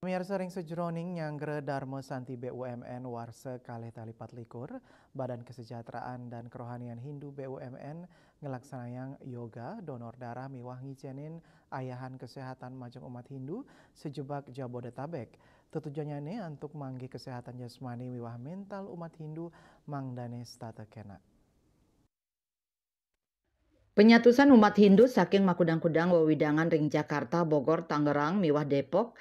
Pemirsa ring sejroning nyangre Darmo Santi BUMN Warse kalih tali 24, Badan Kesejahteraan dan Kerohanian Hindu BUMN ngelaksanayang yoga donor darah miwah ngicenin ayahan kesehatan majeng umat Hindu sejebak Jabodetabek. Tujuannya ini untuk manggi kesehatan jasmani miwah mental umat Hindu mangdane stata kena. Penyatusan umat Hindu saking makudang-kudang wewidangan ring Jakarta, Bogor, Tangerang, miwah Depok,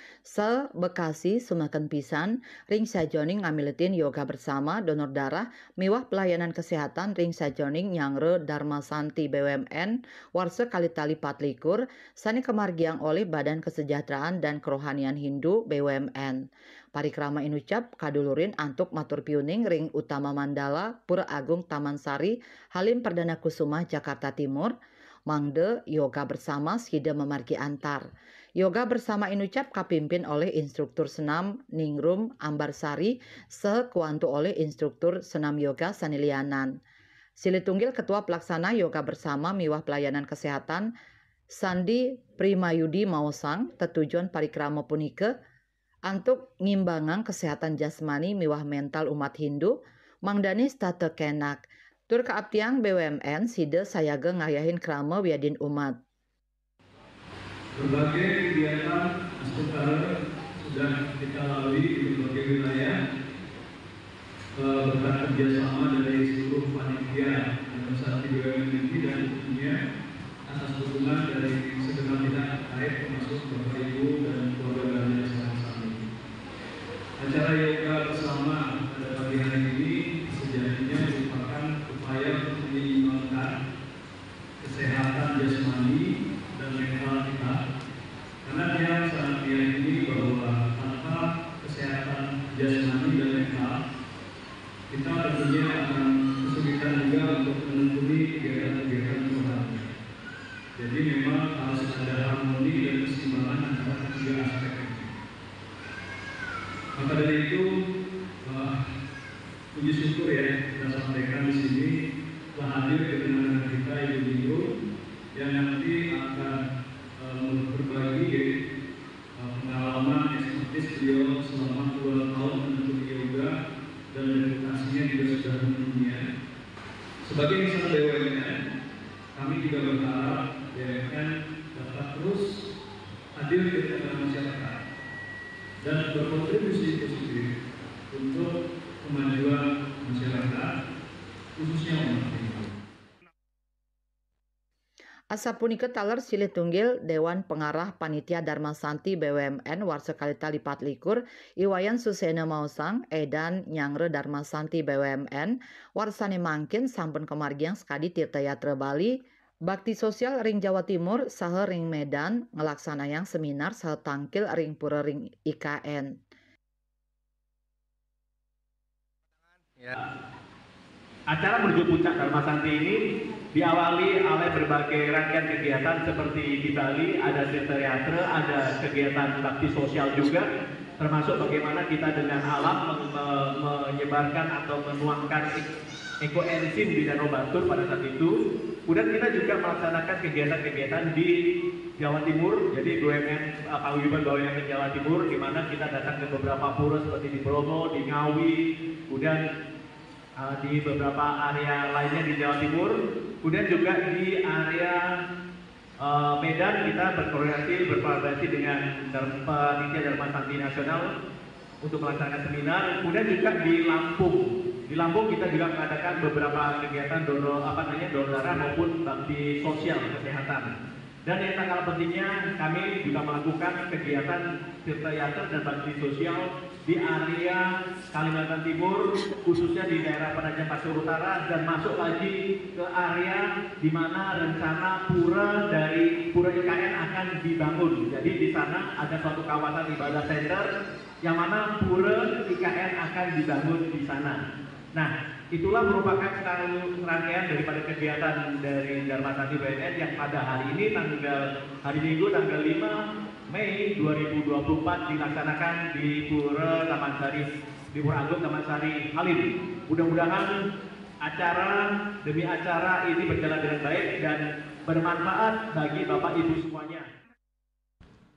Bekasi, Sumeken pisan, ring sajoning ngamiletin yoga bersama donor darah, miwah pelayanan kesehatan ring sajoning nyangre Dharma Santi BUMN, warse kalitali 24, sani kemargiang oleh Badan Kesejahteraan dan Kerohanian Hindu BUMN. Parikrama inucap kadulurin antuk matur piuning ring utama Mandala, Pura Agung Taman Sari, Halim Perdana Kusuma, Jakarta Timur, mangde yoga bersama sida memargi antar. Yoga bersama inucap kapimpin oleh instruktur senam Ningrum Ambarsari, sekuantu oleh instruktur senam yoga Sanilianan. Silitunggil Ketua Pelaksana Yoga Bersama miwah pelayanan kesehatan Sandi Primayudi Maosang, tetujuan parikrama punike antuk ngimbangang kesehatan jasmani miwah mental umat Hindu, mangdani stata kenak. Tur kaaptiang BUMN side sayaga ngayahin krama wiadin umat. Berbagai kegiatan aspek sudah kita lalui di berbagai wilayah berkat kerjasama dari seluruh panitia Dharma Santi BUMN ini dan tentunya atas dukungan dari segenap pihak terkait termasuk Bapak Ibu dan keluarga yang sama-sama. Acara yoga bersama pada pagi hari ini sejatinya merupakan upaya untuk menyeimbangkan kesehatan jasmani dan mental kita, karena yang sangat meyakini bahwa tanpa kesehatan jasmani dan mental kita tentunya akan kesulitan juga untuk menekuni kegiatan-kegiatan rohani. Jadi memang harus ada harmoni dan keseimbangan antara ketiga aspek ini. Maka dari itu puji syukur ya kita sampaikan di sini telah hadir kedatangan kita Ibu Minggu yang nanti akan berbagi pengalaman ekspertis beliau selama 2 tahun menekuni yoga dan meditasinya juga sudah mendunia. Sebagai insan BUMN, kami juga berharap BUMN dapat terus hadir di tengah masyarakat dan berkontribusi positif untuk kemajuan masyarakat, khususnya umat Hindu. Asapunika taler silih tunggil Dewan Pengarah Panitia Dharma Santi BUMN warsa kalitali 24, Iwayan Susena Mausang edan nyangre Dharma Santi BUMN warsane mangkin sampun kemargiang sekadi Tirtayatra Bali, bakti sosial ring Jawa Timur saha ring Medan ngelaksanayang seminar saha tangkil ring pura ring IKN. Ya. Acara menuju puncak Dharma Santi ini diawali oleh berbagai rangkaian kegiatan seperti di Bali ada teater, ada kegiatan bakti sosial juga, termasuk bagaimana kita dengan alam menyebarkan atau menuangkan ekoenzim di Danau Batur pada saat itu. Kemudian kita juga melaksanakan kegiatan-kegiatan di Jawa Timur, jadi BUMN Paguyuban BUMN Jawa Timur, di mana kita datang ke beberapa pura seperti di Bromo, di Ngawi, kemudian di beberapa area lainnya di Jawa Timur, kemudian juga di area Medan kita berkolaborasi dengan Panitia Dharma Santi Nasional untuk melaksanakan seminar, kemudian juga di Lampung. Di Lampung kita juga mengadakan beberapa kegiatan donor darah maupun bakti sosial kesehatan. Dan yang sangat pentingnya kami juga melakukan kegiatan tirtayatra dan bakti sosial di area Kalimantan Timur, khususnya di daerah Penajam Pasir Utara, dan masuk lagi ke area di mana rencana pura dari Pura IKN akan dibangun. Jadi di sana ada suatu kawasan ibadah center yang mana pura IKN akan dibangun di sana. Nah, itulah merupakan rangkaian daripada kegiatan dari Dharma Santi BUMN yang pada hari ini hari Minggu tanggal 5 Mei 2024 dilaksanakan di Pura Taman Sari, di Pura Agung Taman Sari Halim. Mudah-mudahan acara demi acara ini berjalan dengan baik dan bermanfaat bagi Bapak Ibu semuanya.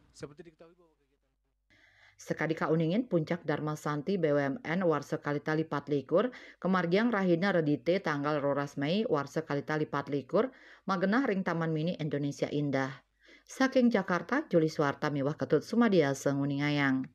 Seperti diketahui bahwa Sekadi kauningin puncak Dharma Santi BUMN warsa kalita lipat likur, kemargiang rahina redite tanggal 12 Mei warsa kalita lipat likur, magenah ring Taman Mini Indonesia Indah. Saking Jakarta, Juli Suwarta miwah ketut sumadiasa nguningayang.